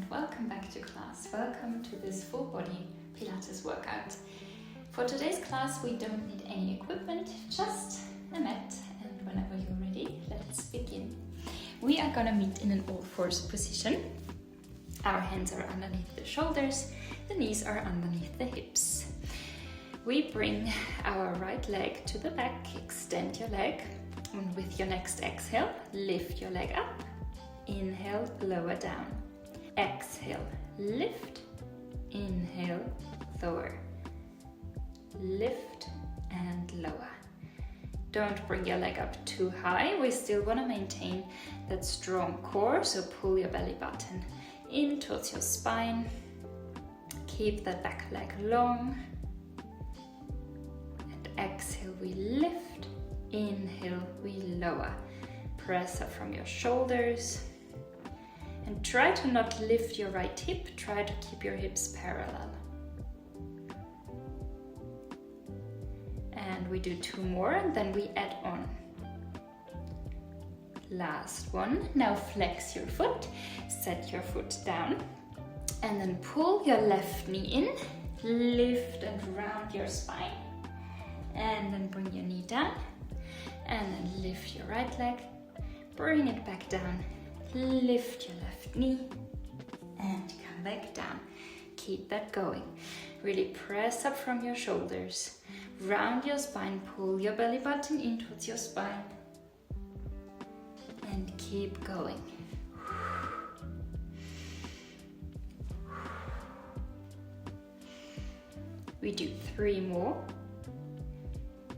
welcome back to class. Welcome to this full body Pilates workout. For today's class we don't need any equipment, just a mat, and whenever you're ready, let's begin. We are gonna meet in an all fours position. Our hands are underneath the shoulders, the knees are underneath the hips. We bring our right leg to the back, extend your leg, and with your next exhale, lift your leg up. Inhale, lower down. Exhale, lift. Inhale, lower. Lift and lower. Don't bring your leg up too high. We still want to maintain that strong core, so pull your belly button in towards your spine. Keep that back leg long. And exhale, we lift. Inhale, we lower. Press up from your shoulders. And try to not lift your right hip, try to keep your hips parallel. And we do two more and then we add on. Last one. Now flex your foot, set your foot down, and then pull your left knee in, lift and round your spine, and then bring your knee down, and then lift your right leg, bring it back down, lift your left knee and come back down. Keep that going. Really press up from your shoulders, round your spine, pull your belly button in towards your spine and keep going. We do 3 more,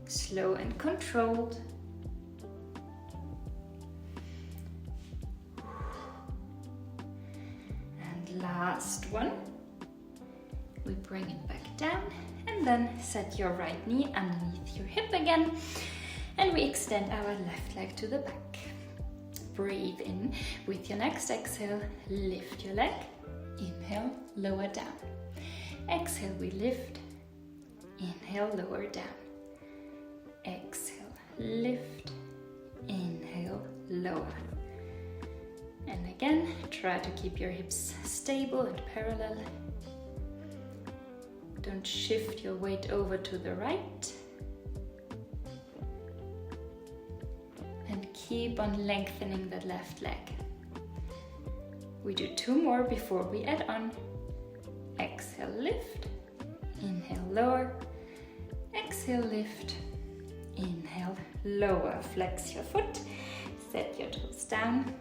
slow and controlled. Last one. We bring it back down and then set your right knee underneath your hip again, and we extend our left leg to the back. Breathe in. With your next exhale, lift your leg. Inhale, lower down. Exhale, we lift. Inhale, lower down. Exhale, lift. Inhale, lower. And again, try to keep your hips stable and parallel. Don't shift your weight over to the right. And keep on lengthening that left leg. We do 2 more before we add on. Exhale, lift. Inhale, lower. Exhale, lift. Inhale, lower. Flex your foot. Set your toes down.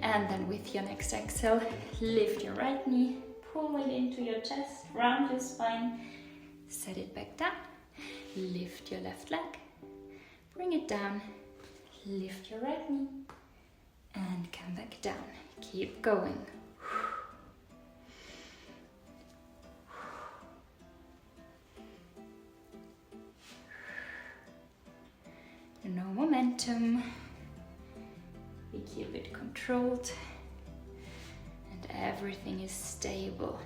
And then with your next exhale, lift your right knee, pull it into your chest, round your spine, set it back down, lift your left leg, bring it down, lift your right knee, and come back down. Keep going. No momentum. We keep it controlled and everything is stable.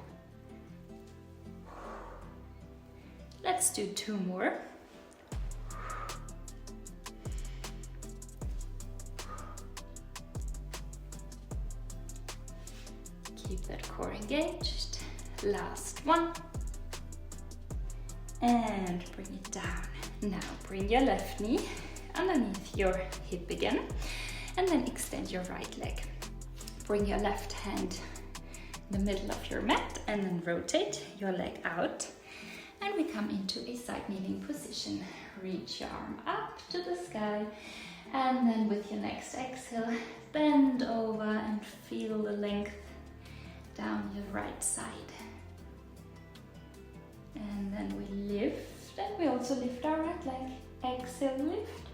Let's do 2 more. Keep that core engaged. Last one. And bring it down. Now bring your left knee underneath your hip again. And then extend your right leg. Bring your left hand in the middle of your mat and then rotate your leg out. And we come into a side kneeling position. Reach your arm up to the sky. And then with your next exhale, bend over and feel the length down your right side. And then we lift, and we also lift our right leg. Exhale, lift.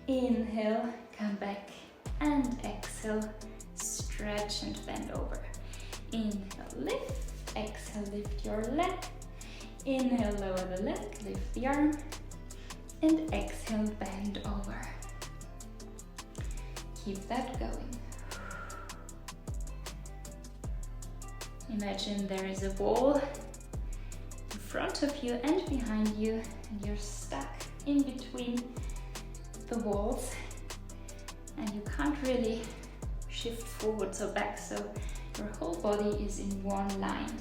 Inhale, come back, and exhale, stretch and bend over. Inhale, lift. Exhale, lift your leg. Inhale, lower the leg, lift the arm, and exhale, bend over. Keep that going. Imagine there is a wall in front of you and behind you, and you're stuck in between the walls, and you can't really shift forwards or back, so you're holding body is in one line.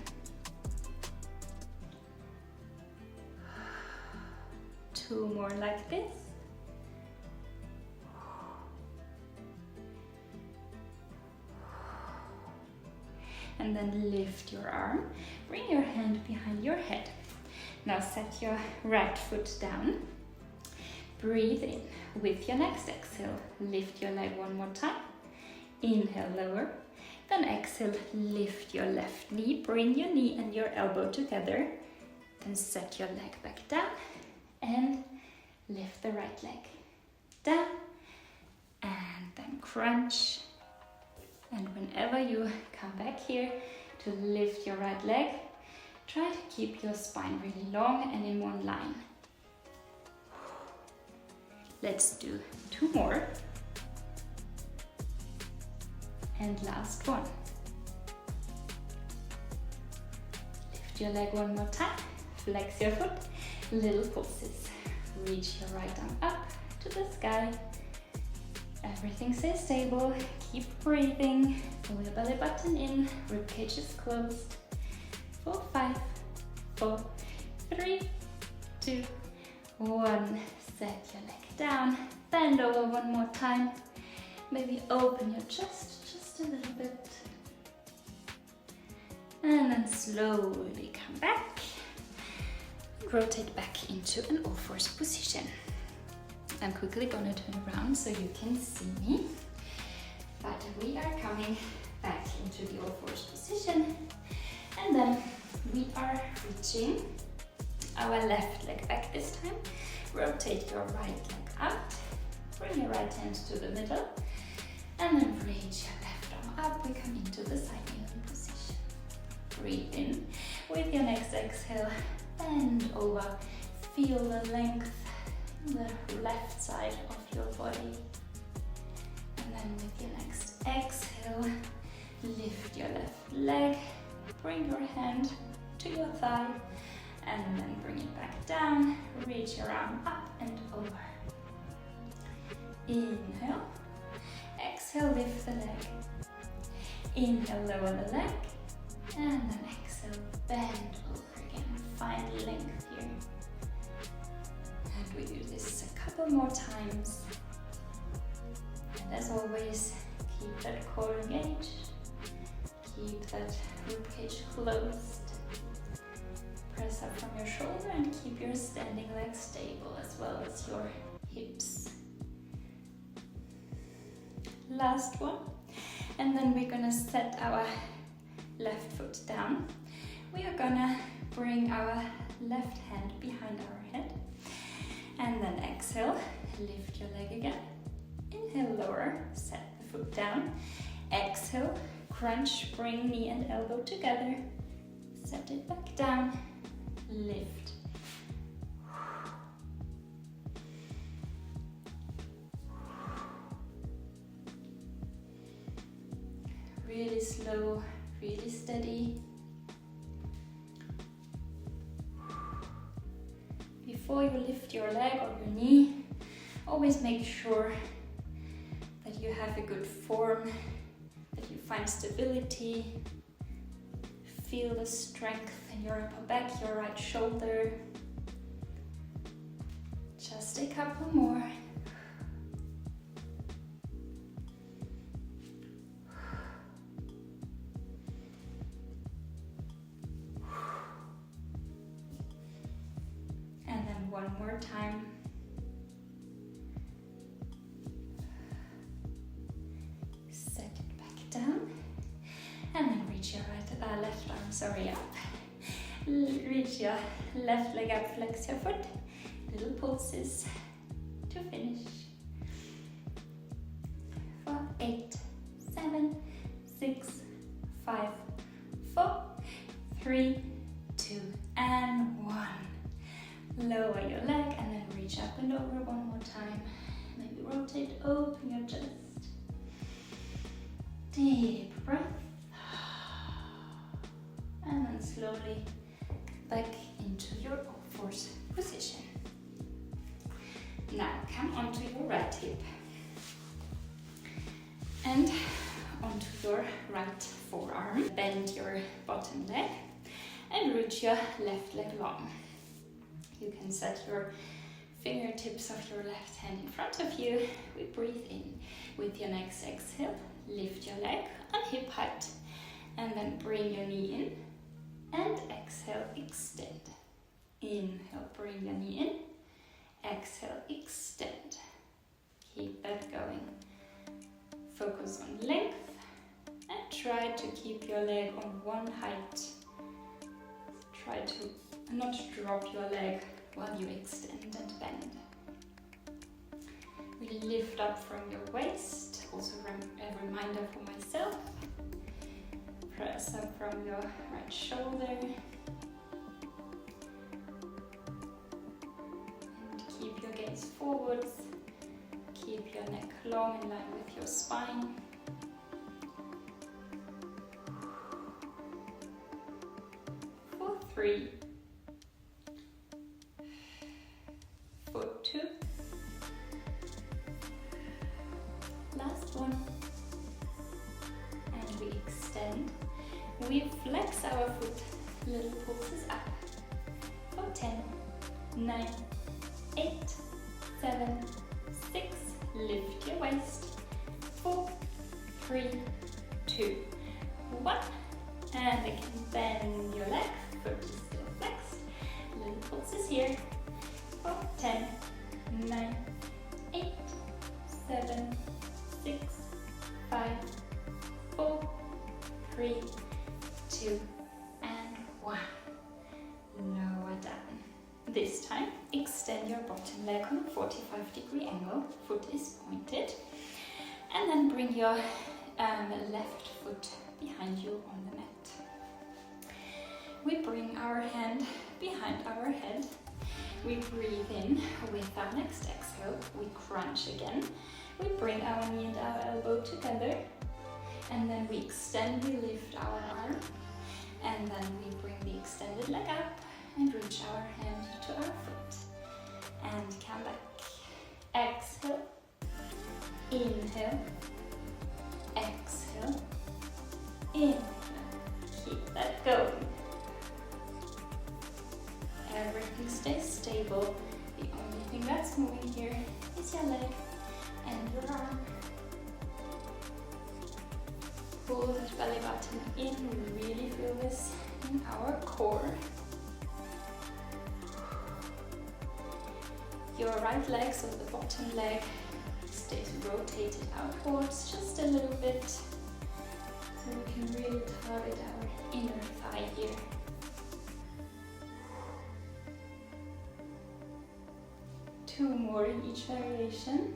Two more like this. And then lift your arm, bring your hand behind your head. Now set your right foot down. Breathe in. With your next exhale, lift your leg one more time. Inhale, lower. Then exhale, lift your left knee. Bring your knee and your elbow together. Then set your leg back down and lift the right leg down. And then crunch. And whenever you come back here to lift your right leg, try to keep your spine really long and in one line. Let's do two more. And last one. Lift your leg one more time, flex your foot, little pulses. Reach your right arm up to the sky. Everything stays stable, keep breathing, pull your belly button in, ribcage is closed. 4, 5, 4, 3, 2, 1. Set your leg down, bend over one more time. Maybe open your chest just a little bit. And then slowly come back. Rotate back into an all-fours position. I'm quickly gonna turn around so you can see me. But we are coming back into the all-fours position. And then we are reaching our left leg back this time. Rotate your right leg out. Bring your right hand to the middle. And then reach your left arm up. We come into the side kneeling position. Breathe in. With your next exhale, bend over. Feel the length in the left side of your body. And then with your next exhale, lift your left leg. Bring your hand to your thigh. And then bring it back down. Reach your arm up and over. Inhale. Exhale, lift the leg. Inhale, lower the leg. And then exhale, bend over again. Find length here. And we do this a couple more times. And as always, keep that core engaged. Keep that ribcage closed. Press up from your shoulder and keep your standing leg stable as well as your hips. Last one. And then we're gonna set our left foot down. We are gonna bring our left hand behind our head. And then exhale, lift your leg again. Inhale, lower, set the foot down. Exhale, crunch, bring knee and elbow together. Set it back down. Lift. Really slow, really steady. Before you lift your leg or your knee, always make sure that you have a good form, that you find stability. Feel the strength in your upper back, your right shoulder. Just a couple more. And then one more time. Set it back down. And then reach your left arm, up. Reach your left leg up, flex your foot. Little pulses to finish. 4, 8, 7, 6, 5, 4, 3, 2, and 1. Lower your leg and then reach up and over one more time. Maybe rotate, open your chest. Deep breath. And then slowly back into your all-fours position. Now come onto your right hip. And on onto your right forearm. Bend your bottom leg and reach your left leg long. You can set your fingertips of your left hand in front of you. We breathe in. With your next exhale, lift your leg on hip height and then bring your knee in and exhale, extend. Inhale, bring your knee in, exhale, extend. Keep that going. Focus on length and try to keep your leg on one height. Try to not drop your leg while you extend and bend. We lift up from your waist. Also a reminder for myself. Press up from your right shoulder. And keep your gaze forwards. Keep your neck long in line with your spine. For 3. For 2. Last one. And we extend. We flex our foot. Little pulses up. For 10, 9, 8, 7, 6. Lift your waist. 4, 3, 2, 1. And again, bend your leg. Foot is still flexed. Little pulses here. 4, 10, 9, 8, 7, 6, 5, 4, 3, 2, and 1. Lower down. This time, extend your bottom leg on a 45-degree angle. Foot is pointed. And then bring your left foot behind you on the mat. We bring our hand behind our head. We breathe in. With our next exhale, we crunch again. We bring our knee and our elbow together. And then we extend, we lift our arm. And then we bring the extended leg up and reach our hand to our foot. And come back. Exhale. Inhale. Exhale. Inhale. Keep that going. Everything stays stable. The only thing that's moving here is your leg and your arm. Pull that belly button in. We really feel this in our core. Your right leg, so the bottom leg, stays rotated outwards just a little bit. So we can really target our inner thigh here. Two more in each variation.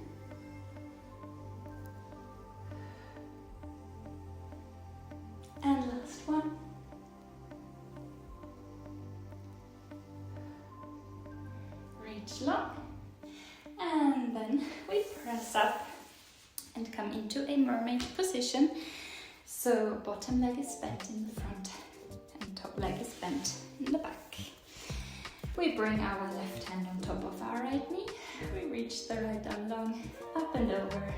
And last one. Reach long. And then we press up and come into a mermaid position. So bottom leg is bent in the front and top leg is bent in the back. We bring our left hand on top of our right knee. We reach the right arm long, up and over,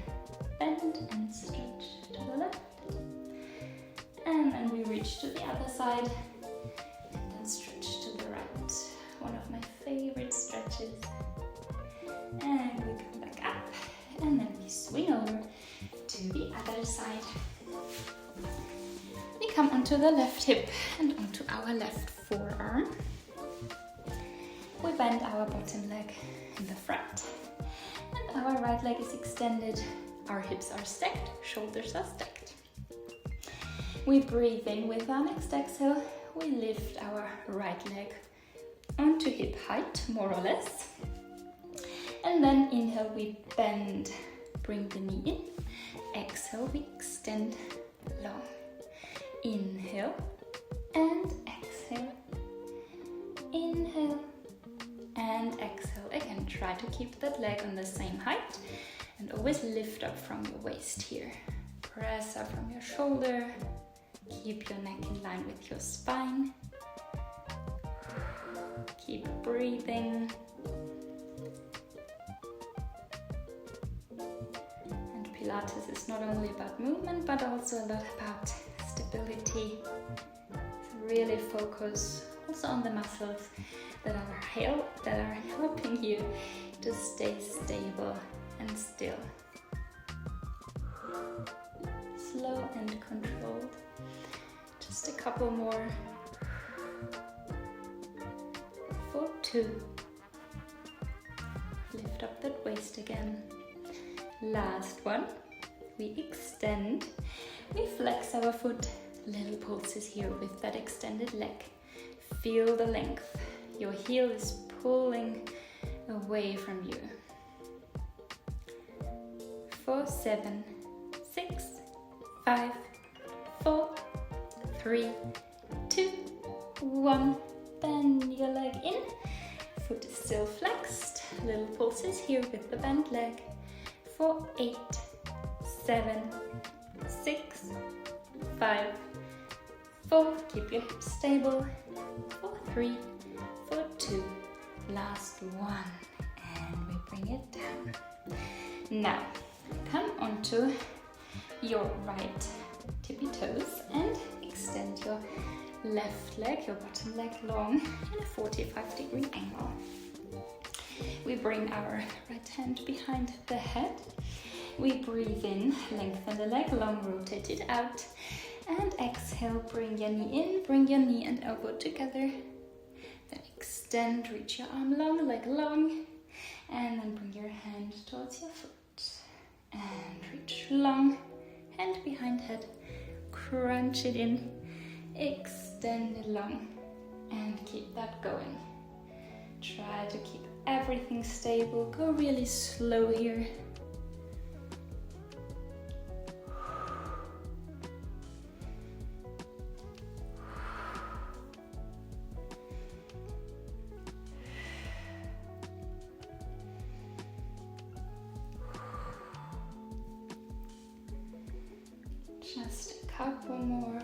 bend and stretch to the left. And then we reach to the other side and then stretch to the right. One of my favorite stretches. And we come back up and then we swing over to the other side. We come onto the left hip and onto our left forearm. We bend our bottom leg in the front and our right leg is extended. Our hips are stacked, shoulders are stacked. We breathe in. With our next exhale, we lift our right leg onto hip height, more or less. And then inhale, we bend, bring the knee in. Exhale, we extend long. Inhale and exhale. Inhale and exhale. Again, try to keep that leg on the same height and always lift up from your waist here. Press up from your shoulder. Keep your neck in line with your spine. Keep breathing. And Pilates is not only about movement, but also a lot about stability. So really focus also on the muscles that are helping you to stay stable and still. Slow and controlled. Just a couple more. For 2. Lift up that waist again. Last one. We extend. We flex our foot. Little pulses here with that extended leg. Feel the length. Your heel is pulling away from you. For 7, 6, 5, 4, 3, 2, 1. Bend your leg in. Foot is still flexed. Little pulses here with the bent leg. For 8, 7, 6, 5, 4. Keep your hips stable. For 3, for 2. Last one. And we bring it down. Now, come onto your right tippy toes and extend your left leg, your bottom leg long in a 45-degree angle. We bring our right hand behind the head. We breathe in, lengthen the leg, long rotate it out. And exhale, bring your knee in, bring your knee and elbow together. Then extend, reach your arm long, leg long. And then bring your hand towards your foot. And reach long, hand behind head. Crunch it in, extend it long. And keep that going. Try to keep everything stable. Go really slow here. Just a couple more.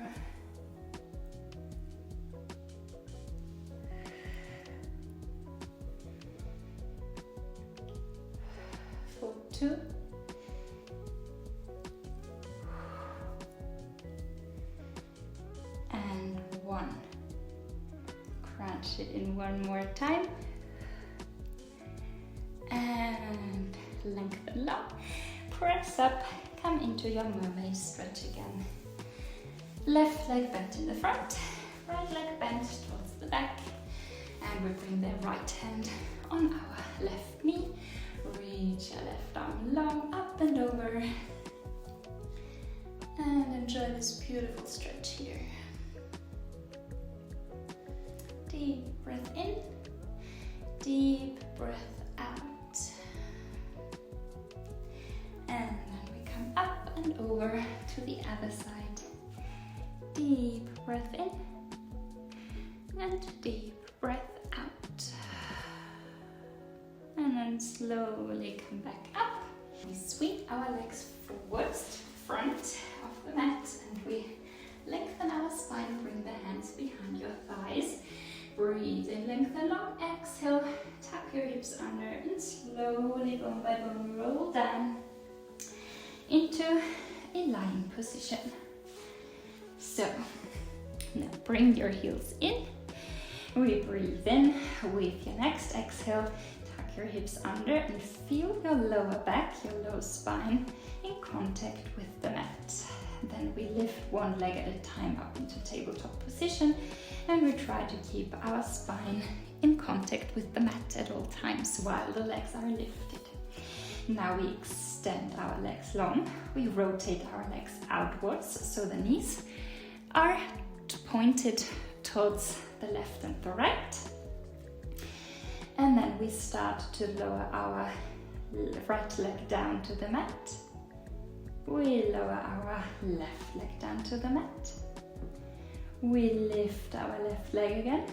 For 2. And 1. Crunch it in one more time. And lengthen long. Press up. Come into your mermaid stretch again. Left leg bent in the front, right leg bent towards the back. And we bring the right hand on our left knee. Reach your left arm long, up and over. And enjoy this beautiful stretch here. Deep breath in, deep breath out. And up and over to the other side. Deep breath in and deep breath out. And then slowly come back up. We sweep our legs forwards to the front of the mat and we lengthen our spine. Bring the hands behind your thighs. Breathe in, lengthen long. Exhale, tuck your hips under and slowly, bone by bone, roll down into a lying position. So now bring your heels in. We breathe in with your next exhale. Tuck your hips under and feel your lower back, your low spine in contact with the mat. Then we lift one leg at a time up into tabletop position and we try to keep our spine in contact with the mat at all times while the legs are lifted. Now we extend our legs long. We rotate our legs outwards so the knees are pointed towards the left and the right. And then we start to lower our right leg down to the mat. We lower our left leg down to the mat. We lift our left leg again.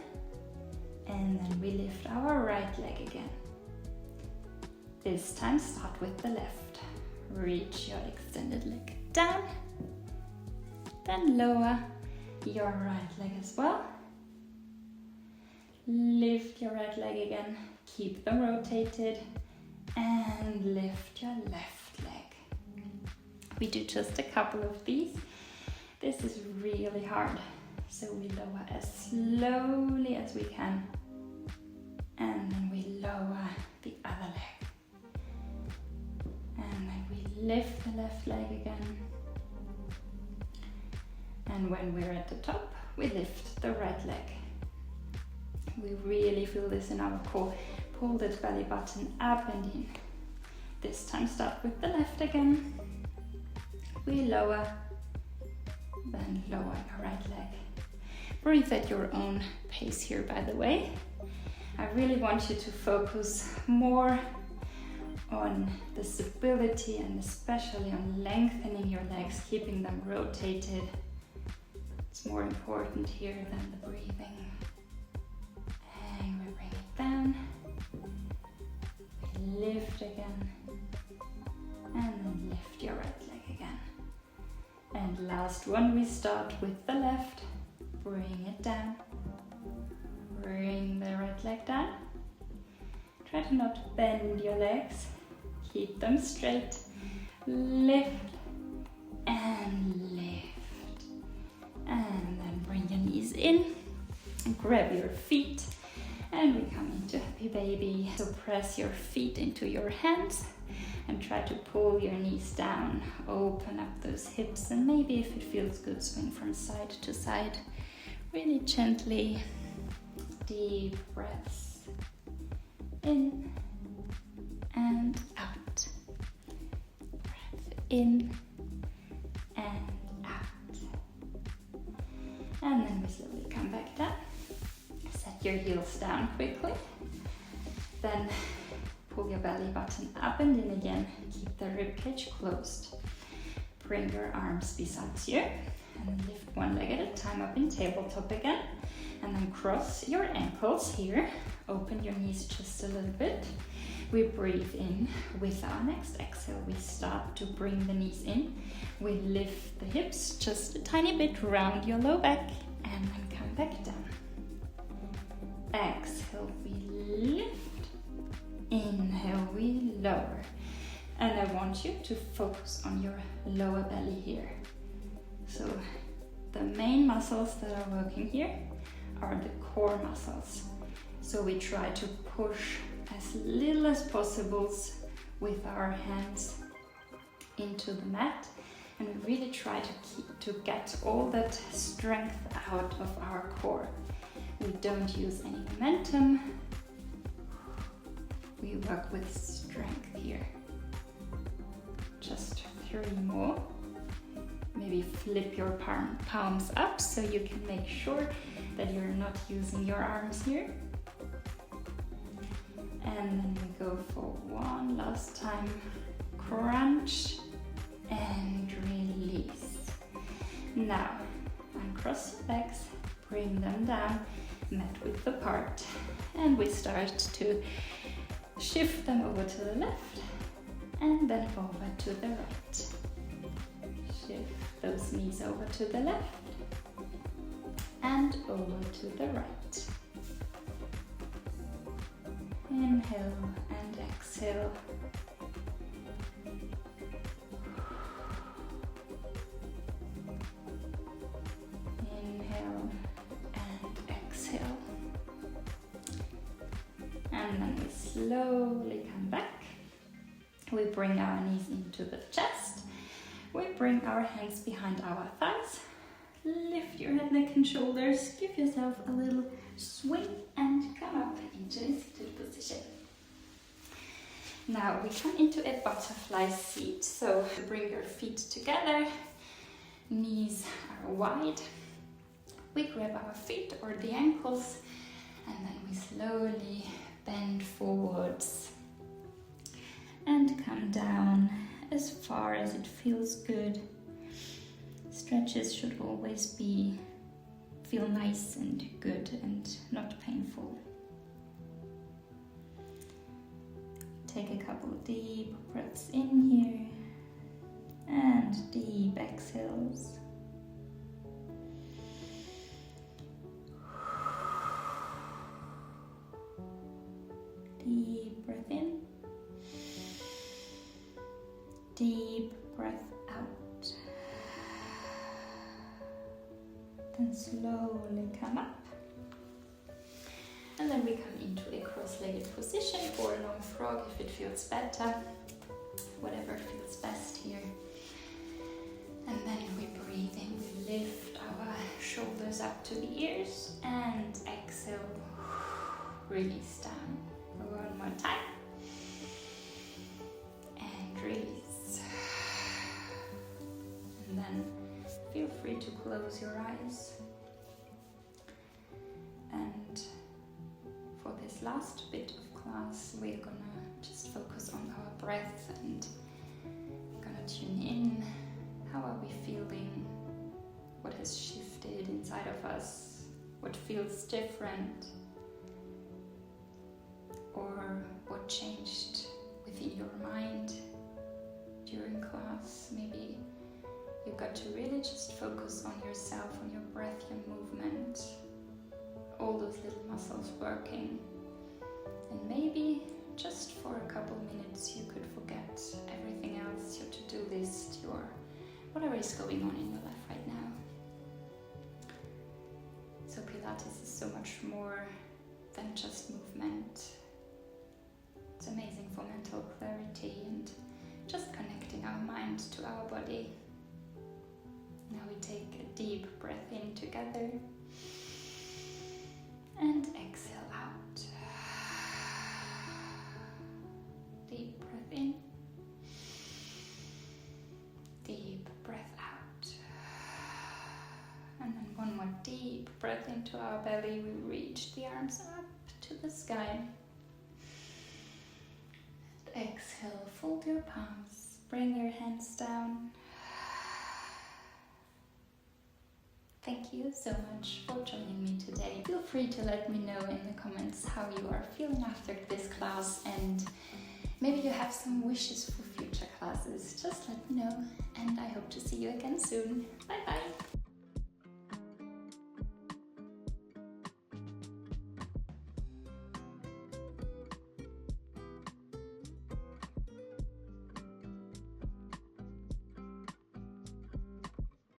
And then we lift our right leg again. This time start with the left. Reach your extended leg down. Then lower your right leg as well. Lift your right leg again. Keep them rotated. And lift your left leg. We do just a couple of these. This is really hard, so we lower as slowly as we can, and then we lower the other leg, and then we lift the left leg again, and when we're at the top, we lift the right leg. We really feel this in our core. Pull that belly button up and in. This time start with the left again. We lower, then lower your right leg. Breathe at your own pace here, by the way. I really want you to focus more on the stability and especially on lengthening your legs, keeping them rotated. It's more important here than the breathing. And we bring it down. We lift again. And then lift your right leg again. And last one, we start with the left. Bring it down. Bring the right leg down. Try to not bend your legs. Keep them straight. Lift and lift. And then bring your knees in. And grab your feet. And we come into happy baby. So press your feet into your hands. And try to pull your knees down. Open up those hips. And maybe if it feels good, swing from side to side. Really gently. Deep breaths. In and out. Breath in and out. And then we slowly come back down. Set your heels down quickly. Then pull your belly button up and in again. Keep the ribcage closed. Bring your arms beside you. And lift one leg at a time up in tabletop again. And then cross your ankles here. Open your knees just a little bit. We breathe in. With our next exhale, we start to bring the knees in. We lift the hips just a tiny bit, round your low back, and then come back down. Exhale, we lift. Inhale, we lower. And I want you to focus on your lower belly here. So the main muscles that are working here are the core muscles. So we try to push as little as possible with our hands into the mat, and we really try to get all that strength out of our core. We don't use any momentum. We work with strength here. Just 3 more. Maybe flip your palms up so you can make sure that you're not using your arms here. And then we go for one last time. Crunch and release. Now, uncross your legs, bring them down, mat width apart, and we start to shift them over to the left and then over to the right. Shift those knees over to the left and over to the right. Inhale and exhale. Inhale and exhale. And then we slowly come back. We bring our knees into the chest. We bring our hands behind our thighs. Lift your head, neck and shoulders. Give yourself a little swing and come up into a seated position. Now we come into a butterfly seat. So bring your feet together. Knees are wide. We grab our feet or the ankles and then we slowly bend forwards and come down as far as it feels good. Stretches should always feel nice and good and not painful. Take a couple of deep breaths in here and deep exhales. Deep breath in, deep breath out. then slowly come up. And then we come into a cross-legged position or long frog if it feels better. Whatever feels best here. And then we breathe in, we lift our shoulders up to the ears and exhale, release down. One more time. And release. And then feel free to close your eyes. And for this last bit of class, we're gonna just focus on our breath and gonna tune in. How are we feeling? What has shifted inside of us? What feels different? Or what changed within your mind during class? Maybe you got to really just focus on yourself, on your breath, your movement, all those little muscles working. And maybe just for a couple minutes you could forget everything else, your to-do list, your whatever is going on in your life right now. So Pilates is so much more than just movement. It's amazing for mental clarity and just connecting our mind to our body. Now we take a deep breath in together and exhale out. Deep breath in. Deep breath out. And then one more deep breath into our belly. We reach the arms up to the sky. And exhale, fold your palms. Bring your hands down. Thank you so much for joining me today. Feel free to let me know in the comments how you are feeling after this class, and maybe you have some wishes for future classes. Just let me know, and I hope to see you again soon. Bye bye!